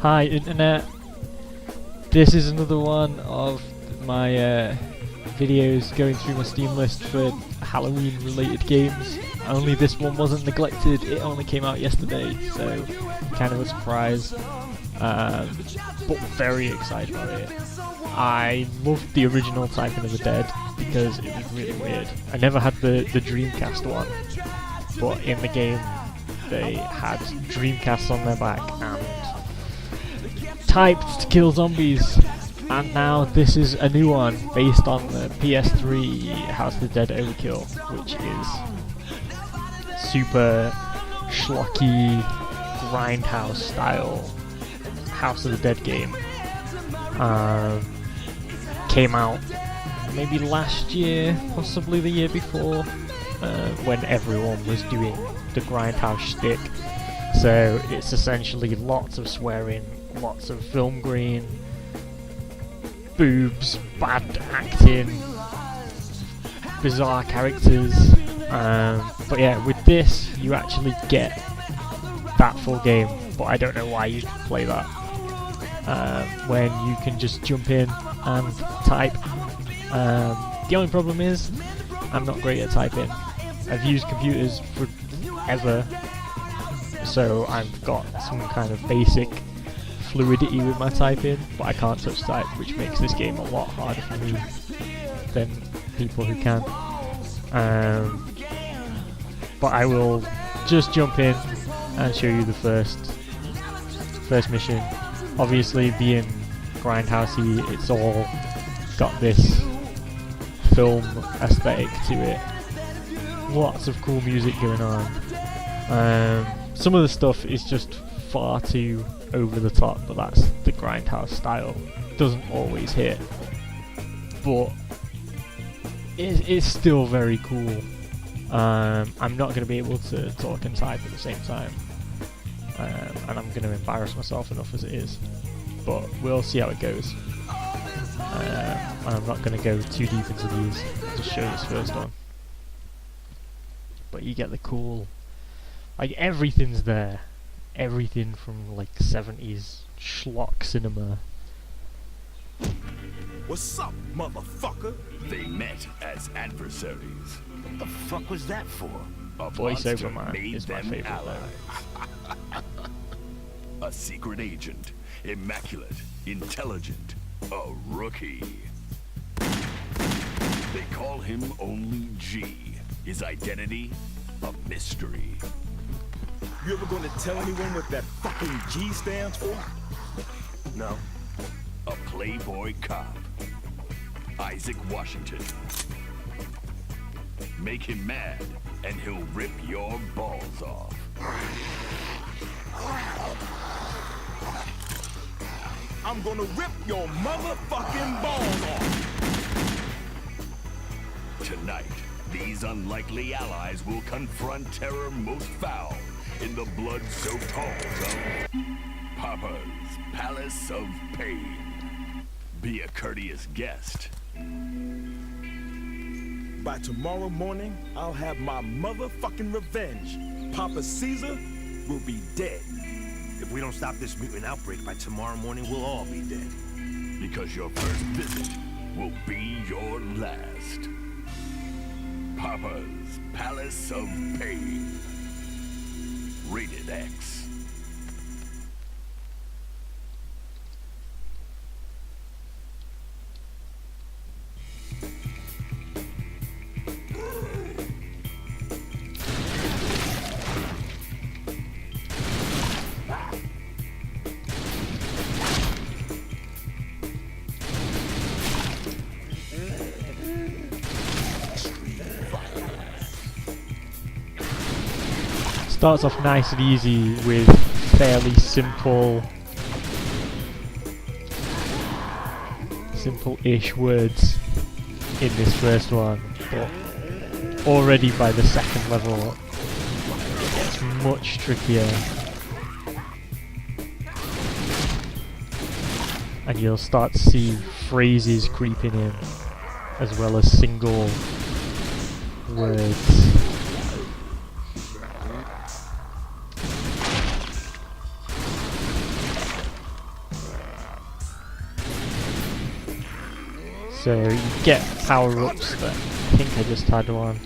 Hi internet, this is another one of my videos going through my Steam list for Halloween related games. Only this one wasn't neglected, it only came out yesterday, so kind of a surprise, but very excited about it. I loved the original Typing of the Dead because it was really weird. I never had the Dreamcast one, but in the game they had Dreamcasts on their back and typed to kill zombies, and now this is a new one based on the PS3 House of the Dead Overkill, which is super schlocky Grindhouse style House of the Dead game. Came out maybe last year, possibly the year before, when everyone was doing the Grindhouse shtick. So it's essentially lots of swearing, lots of film grain, boobs, bad acting, bizarre characters. But yeah, with this you actually get that full game, but I don't know why you'd play that when you can just jump in and type. The only problem is I'm not great at typing. I've used computers forever, so I've got some kind of basic fluidity with my typing, but I can't touch type, which makes this game a lot harder for me than people who can. But I will just jump in and show you the first mission. Obviously, being grindhousey, it's all got this film aesthetic to it. Lots of cool music going on. Some of the stuff is just far too over the top, but that's the Grindhouse style. Doesn't always hit, but it's still very cool. I'm not going to be able to talk and type at the same time, and I'm going to embarrass myself enough as it is, but we'll see how it goes. I'm not going to go too deep into these, just show this first one. But you get the cool, like, everything's there. Everything from like 70s schlock cinema. What's up, motherfucker? They met as adversaries. What the fuck was that for? A Voiceover monster man made is my them favorite allies. A secret agent, immaculate, intelligent, a rookie. They call him only G. His identity, a mystery. You ever gonna tell anyone what that fucking G stands for? No. A playboy cop, Isaac Washington. Make him mad, and he'll rip your balls off. I'm gonna rip your motherfucking balls off. Tonight, these unlikely allies will confront terror most foul in the blood-soaked halls of Papa's Palace of Pain. Be a courteous guest. By tomorrow morning, I'll have my motherfucking revenge. Papa Caesar will be dead. If we don't stop this mutant outbreak by tomorrow morning, we'll all be dead. Because your first visit will be your last. Papa's Palace of Pain. Rated X. Starts off nice and easy with fairly simple-ish words in this first one, but already by the second level it gets much trickier, and you'll start to see phrases creeping in as well as single words. So you get power-ups that I think I just had one.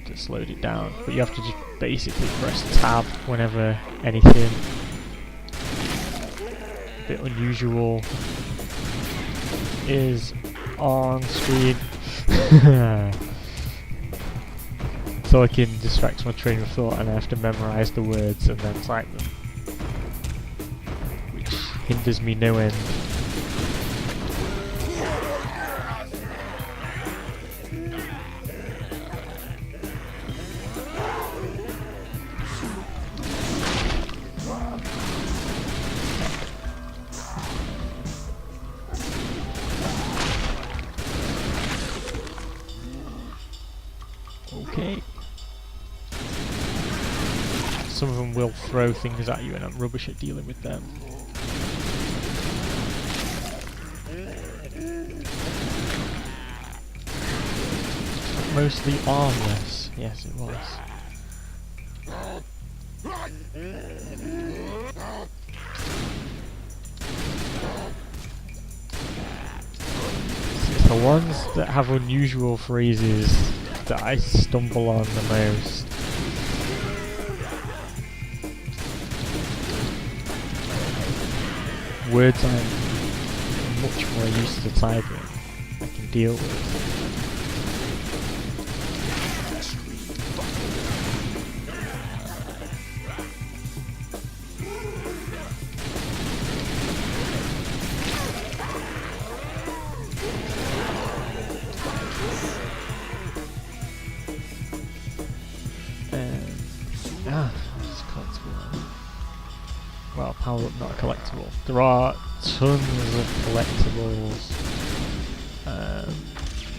To slow it down, but you have to just basically press tab whenever anything a bit unusual is on screen. Talking distracts my train of thought and I have to memorise the words and then type them, which hinders me no end. Okay. Some of them will throw things at you and I'm rubbish at dealing with them. Mostly armless. Yes, it was. It's the ones that have unusual phrases that I stumble on the most. Words I'm much more used to typing, I can deal with. It's collectible. Well, power up, not a collectible. There are tons of collectibles,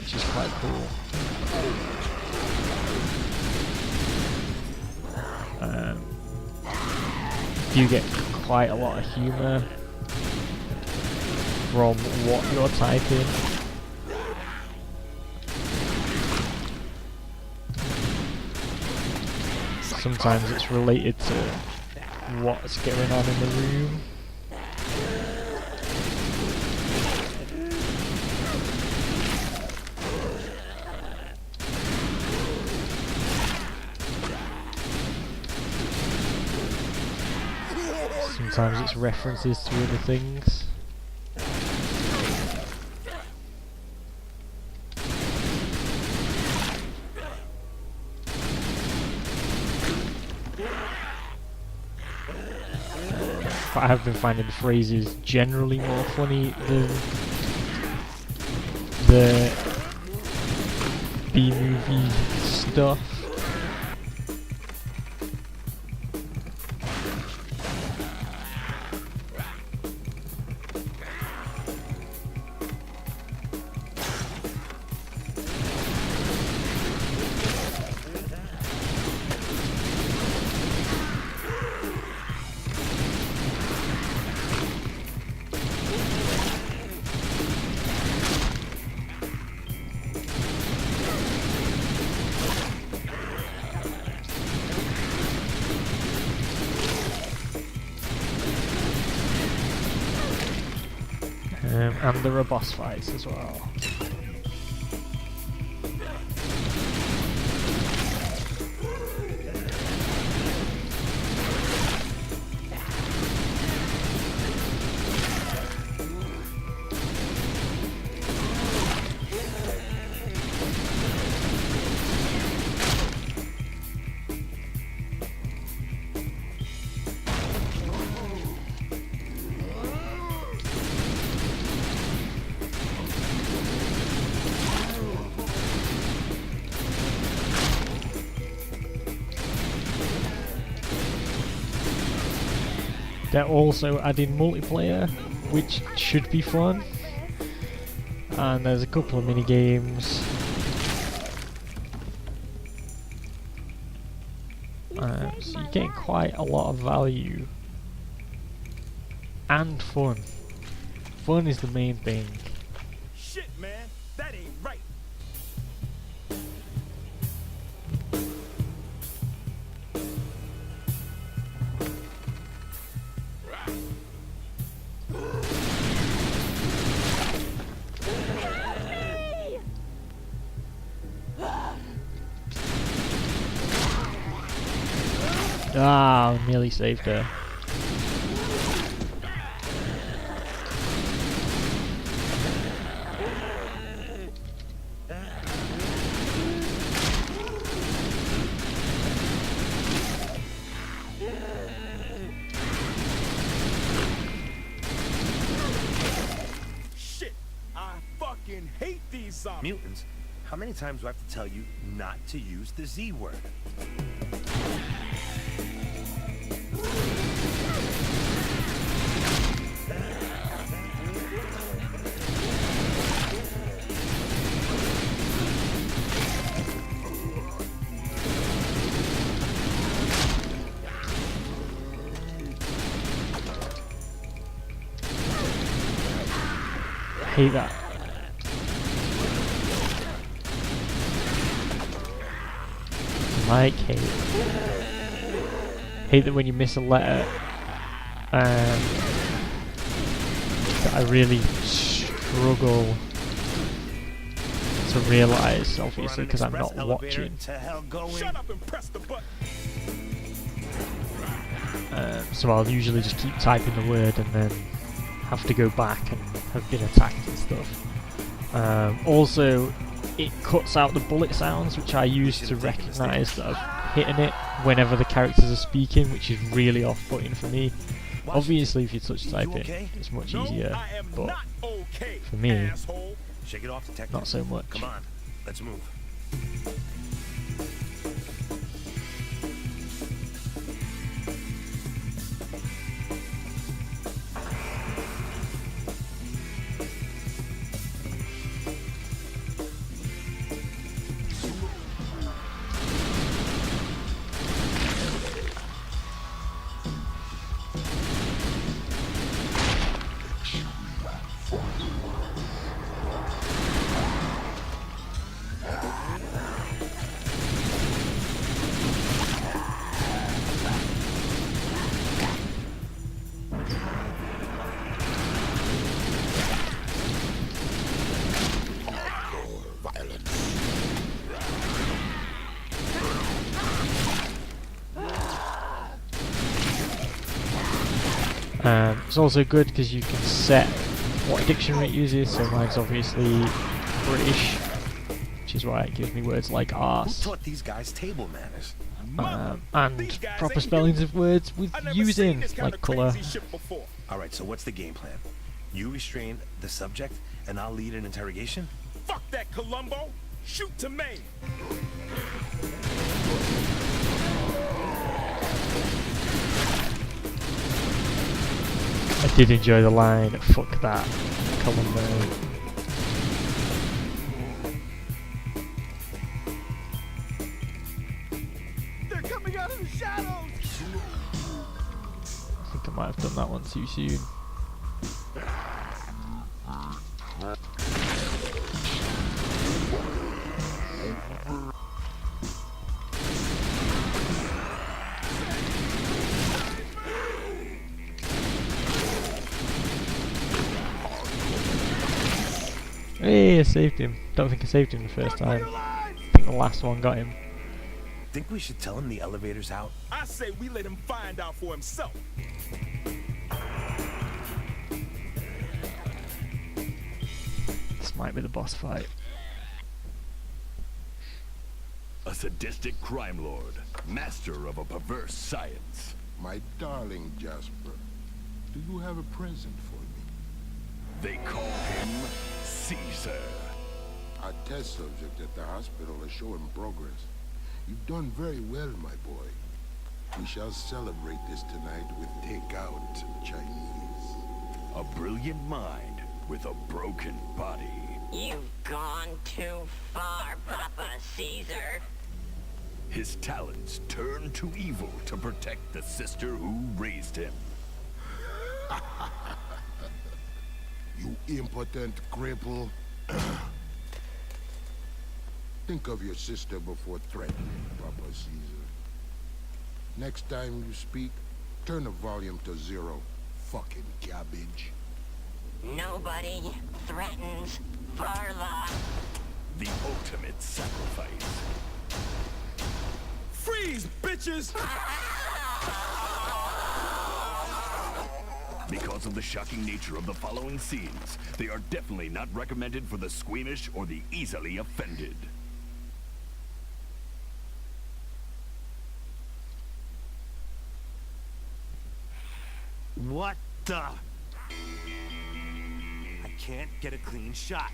which is quite cool. You get quite a lot of humour from what you're typing. Sometimes it's related to what's going on in the room. Sometimes it's references to other things. But I have been finding the phrases generally more funny than the B-movie stuff. And there are boss fights as well. They're also adding multiplayer, which should be fun. And there's a couple of mini games. So you're getting quite a lot of value. And fun. Fun is the main thing. Shit, man, that ain't right. Ah, nearly saved her. Shit, I fucking hate these zombies. Mutants, how many times do I have to tell you not to use the Z word? Hate that. Like hate. Hate that when you miss a letter, that I really struggle to realise, obviously, because I'm not watching. Shut up and press the button. So I'll usually just keep typing the word and then have to go back and have been attacked and stuff. Also, it cuts out the bullet sounds, which I use to recognise that I've hit it whenever the characters are speaking, which is really off-putting for me. Obviously, if you touch typing, it's much easier, but for me, Shake it off, detective. not so much. Come on, let's move. It's also good because you can set what dictionary it uses, so mine's obviously British, which is why it gives me words like arse. Who taught these guys table manners? And proper spellings of words with using, like colour. Alright, so what's the game plan? You restrain the subject, and I'll lead an interrogation? Fuck that, Columbo. Shoot to Maine. I did enjoy the line, fuck that, Columbo. They're coming out of the shadows. I think I might have done that one too soon. Hey, I saved him. Don't think I saved him the first time. I think the last one got him. Think we should tell him the elevator's out? I say we let him find out for himself. This might be the boss fight. A sadistic crime lord, master of a perverse science. My darling Jasper, do you have a present for me? They call him Caesar. Our test subject at the hospital is showing progress. You've done very well, my boy. We shall celebrate this tonight with takeout Chinese. A brilliant mind with a broken body. You've gone too far, Papa Caesar. His talents turn to evil to protect the sister who raised him. You impotent cripple. Think of your sister before threatening, Papa Caesar. Next time you speak, turn the volume to 0. Fucking cabbage. Nobody threatens Varla. The ultimate sacrifice. Freeze, bitches! Because of the shocking nature of the following scenes, they are definitely not recommended for the squeamish or the easily offended. What the? I can't get a clean shot.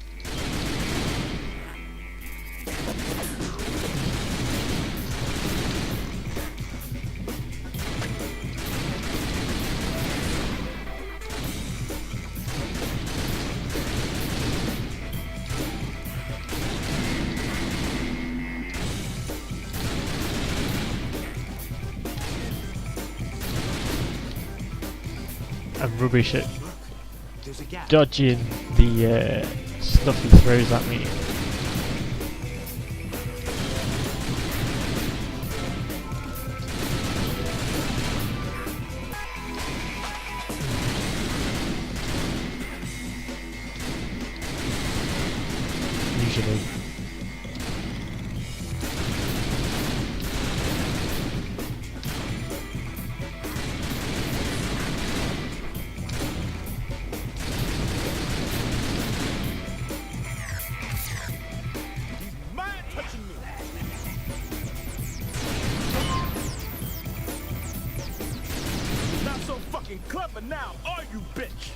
I'm rubbish at There's a gap. dodging the stuff he throws at me. Usually. Mind touching me. Not so fucking clever now, are you, bitch?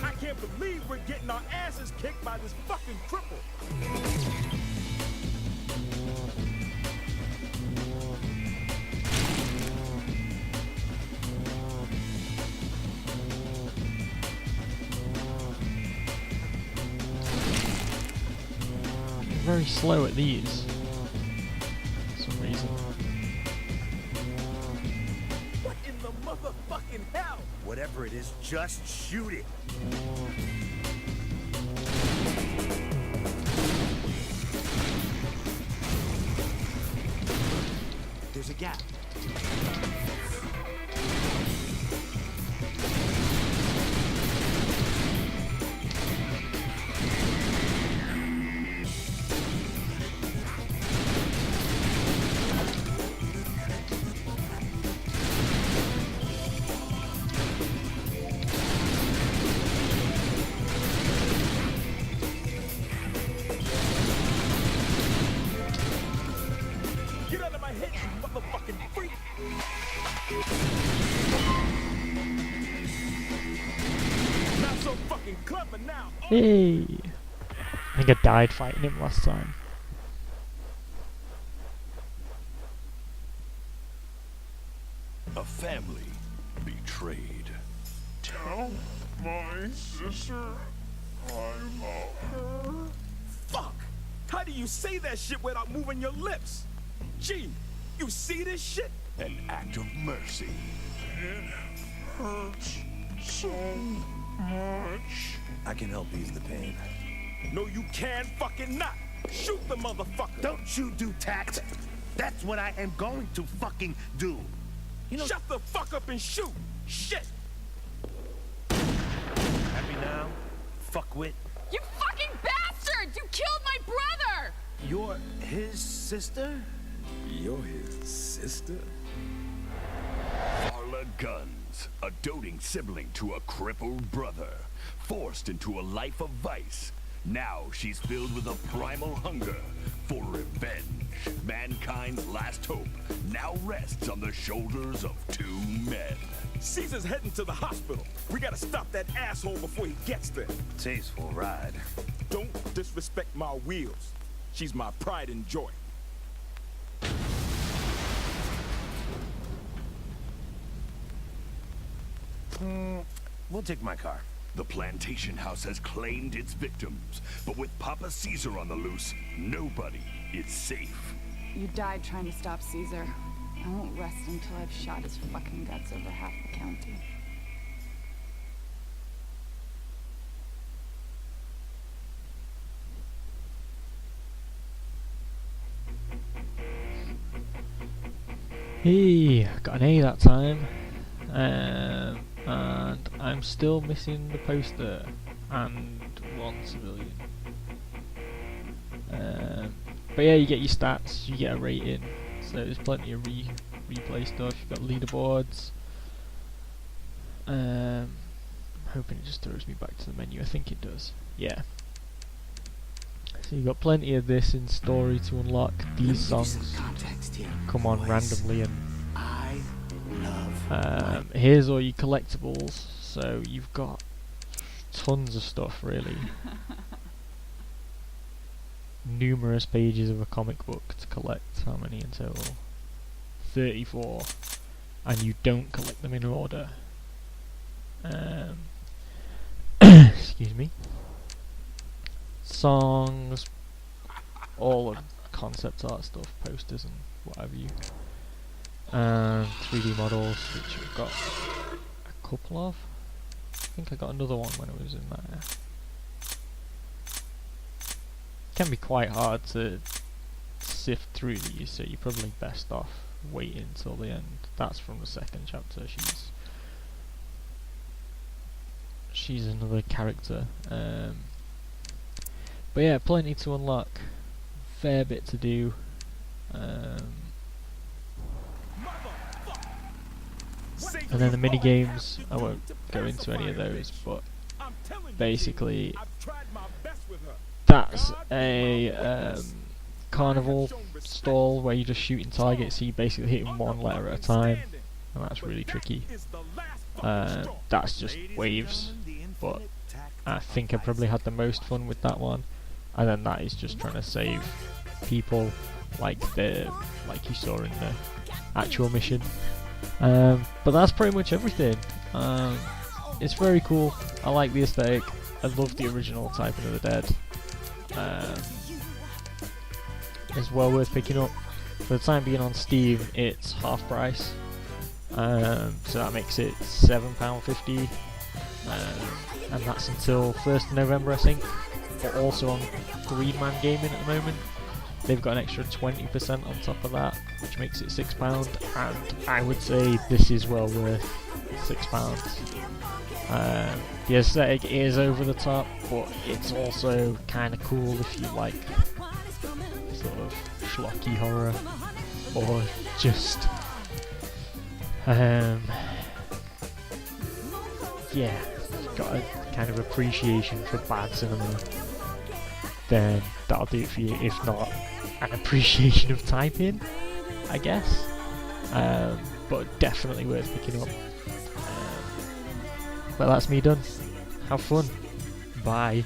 I can't believe we're getting our asses kicked by this fucking cripple. I'm very slow at these. For some reason. What in the motherfucking hell? Whatever it is, just shoot it. There's a gap. Get out of my head, you motherfucking freak! Not so fucking clever now. Oh, Hey! I think I died fighting him last time. A family betrayed. Tell my sister I love her. fuck! How do you say that shit without moving your lips? Gee, you see this shit? An act of mercy. It hurts so much. I can help ease the pain. No, you can fucking not. Shoot the motherfucker. Don't you do tact? That's what I am going to fucking do. You know, Shut the fuck up and shoot. Shit. happy now? Fuckwit. You fucking bastard! You killed my brother! You're his sister? You're his sister? Carla Guns, a doting sibling to a crippled brother, forced into a life of vice. Now she's filled with a primal hunger for revenge. Mankind's last hope now rests on the shoulders of two men. Caesar's heading to the hospital. We gotta stop that asshole before he gets there. Tasteful ride. Don't disrespect my wheels. She's my pride and joy. We'll take my car. The plantation house has claimed its victims, but with Papa Caesar on the loose, nobody is safe. You died trying to stop Caesar. I won't rest until I've shot his fucking guts over half the county. Hey, got an A that time. And I'm still missing the poster and one civilian. But yeah, you get your stats, you get a rating, so there's plenty of replay stuff. You've got leaderboards. I'm hoping it just throws me back to the menu. I think it does. Yeah. So you've got plenty of this in story to unlock. These songs come on randomly, and here's all your collectibles. So you've got tons of stuff, really. Numerous pages of a comic book to collect. How many in total? 34. And you don't collect them in order. Excuse me. Songs, all of concept art stuff, posters and what have you. 3D models, which I've got a couple of. I think I got another one when I was in there. Can be quite hard to sift through these, so you're probably best off waiting until the end. That's from the second chapter. She's another character. But yeah, plenty to unlock. Fair bit to do. And then the mini games, I won't go into any of those, but basically that's a carnival stall where you're just shooting targets, so you're basically hitting one letter at a time, and that's really tricky. That's just waves, but I think I probably had the most fun with that one. And then that is just trying to save people, like you saw in the actual mission. But that's pretty much everything. It's very cool. I like the aesthetic. I love the original Typing of the Dead. It's well worth picking up. For the time being on Steam, it's half price. So that makes it £7.50. And that's until 1st of November, I think. But also on Greenman Gaming at the moment, they've got an extra 20% on top of that, which makes it £6. And I would say this is well worth £6. The aesthetic is over the top, but it's also kind of cool if you like sort of schlocky horror, or just yeah, got a kind of appreciation for bad cinema, then that'll do it for you. If not, an appreciation of typing, I guess. But definitely worth picking up. But that's me done. Have fun. Bye.